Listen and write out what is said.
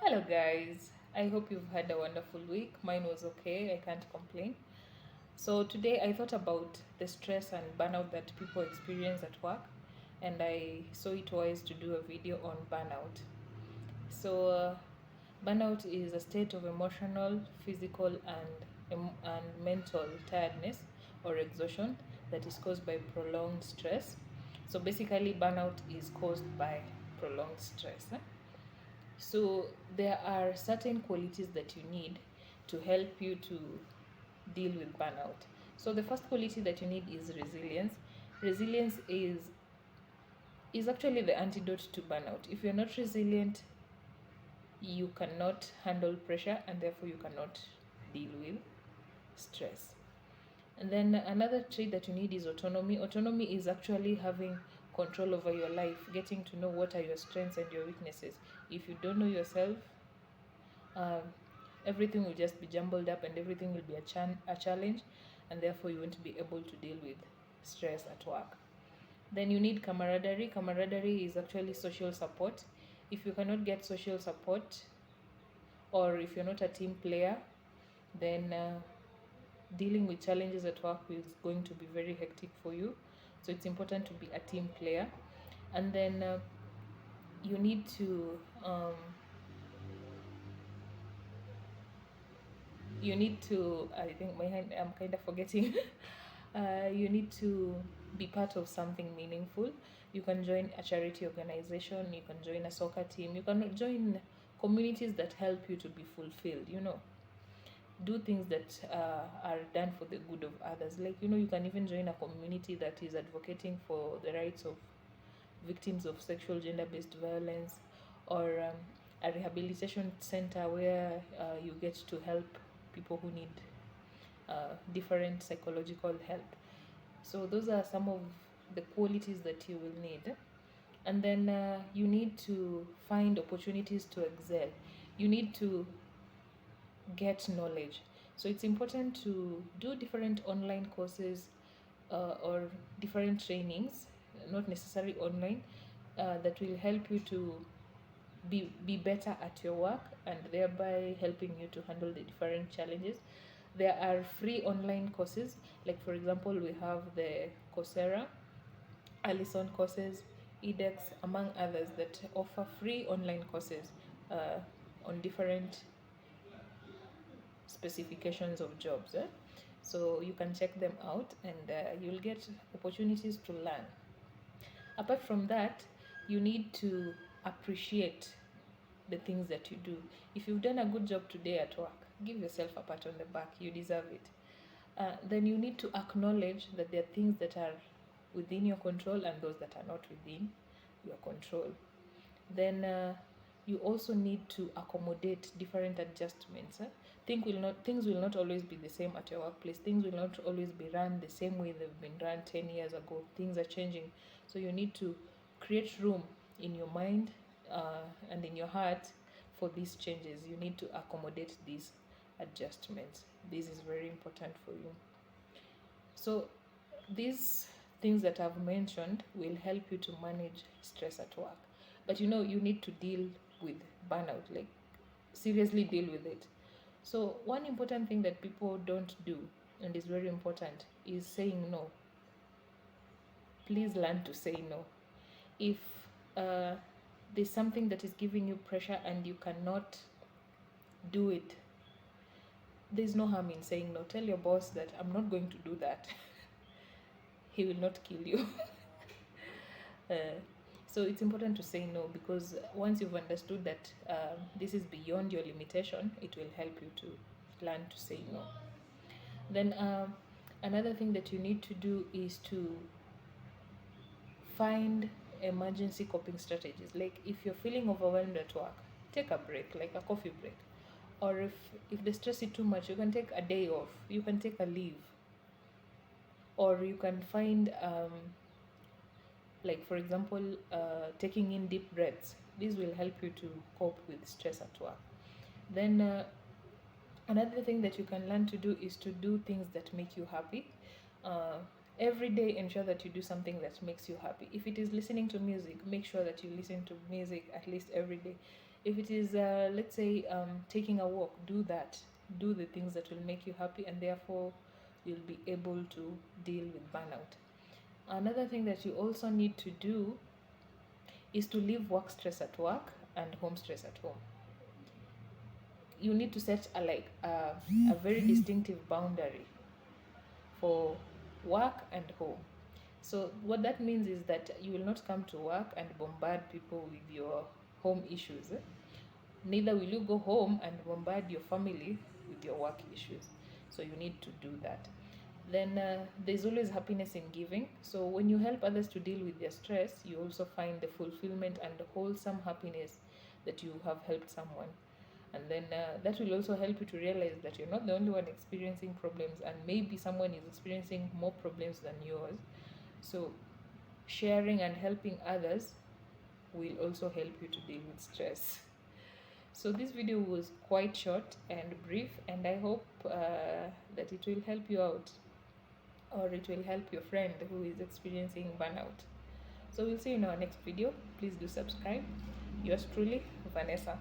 Hello, guys. I hope you've had a wonderful week. Mine was okay, I can't complain. So, today I thought about the stress and burnout that people experience at work, and I saw it wise to do a video on burnout. So, burnout is a state of emotional, physical, and mental tiredness or exhaustion that is caused by prolonged stress. So, basically, burnout is caused by prolonged stress. So there are certain qualities that you need to help you to deal with burnout. So the first quality that you need is resilience. Resilience is actually the antidote to burnout. If you're not resilient, you cannot handle pressure and therefore you cannot deal with stress. And then another trait that you need is autonomy. Autonomy is actually having control over your life, getting to know what are your strengths and your weaknesses. If you don't know yourself, um, everything will just be jumbled up and everything will be a challenge, and therefore you won't be able to deal with stress at work. Then you need camaraderie. Camaraderie is actually social support. If you cannot get social support, or if you're not a team player, then dealing with challenges at work is going to be very hectic for you. So it's important to be a team player. And then you need to I think my hand, I'm kind of forgetting. You need to be part of something meaningful. You can join a charity organization, you can join a soccer team, you can join communities that help you to be fulfilled, do things that are done for the good of others. Like, you can even join a community that is advocating for the rights of victims of sexual gender based violence, or a rehabilitation center where you get to help people who need different psychological help. So, those are some of the qualities that you will need. And then you need to find opportunities to excel. You need to get knowledge. So, it's important to do different online courses or different trainings, not necessarily online, that will help you to be better at your work and thereby helping you to handle the different challenges. There are free online courses, like for example, we have the Coursera, Allison courses, edX, among others, that offer free online courses on different specifications of jobs. So you can check them out and you'll get opportunities to learn. Apart from that, you need to appreciate the things that you do. If you've done a good job today at work, give yourself a pat on the back. You deserve it. Then you need to acknowledge that there are things that are within your control and those that are not within your control. Then you also need to accommodate different adjustments. Things will not always be the same at your workplace. Things will not always be run the same way they've been run 10 years ago. Things are changing. So you need to create room in your mind and in your heart for these changes. You need to accommodate these adjustments. This is very important for you. So these things that I've mentioned will help you to manage stress at work. But you need to deal with burnout, like seriously deal with it. So one important thing that people don't do and is very important is saying no. Please learn to say no. If uh, there's something that is giving you pressure and you cannot do it, there's no harm in saying no. Tell your boss that I'm not going to do that. He will not kill you. uh, so it's important to say no, because once you've understood that this is beyond your limitation, it will help you to learn to say no. Then another thing that you need to do is to find emergency coping strategies. Like if you're feeling overwhelmed at work, take a break, like a coffee break. Or if the stress is too much, you can take a day off, you can take a leave, or you can find like for example taking in deep breaths. This will help you to cope with stress at work. Then another thing that you can learn to do is to do things that make you happy. Every day ensure that you do something that makes you happy. If it is listening to music, make sure that you listen to music at least every day. If it is, let's say, taking a walk, do that. Do the things that will make you happy, and therefore you'll be able to deal with burnout. Another thing that you also need to do is to leave work stress at work and home stress at home. You need to set a very distinctive boundary for work and home. So what that means is that you will not come to work and bombard people with your home issues. Neither will you go home and bombard your family with your work issues. So you need to do that. Then there's always happiness in giving. So when you help others to deal with their stress, you also find the fulfillment and the wholesome happiness that you have helped someone. And then that will also help you to realize that you're not the only one experiencing problems, and maybe someone is experiencing more problems than yours. So sharing and helping others will also help you to deal with stress. So this video was quite short and brief, and I hope that it will help you out, or it will help your friend who is experiencing burnout. So we'll see you in our next video. Please do subscribe. Yours truly, Vanessa.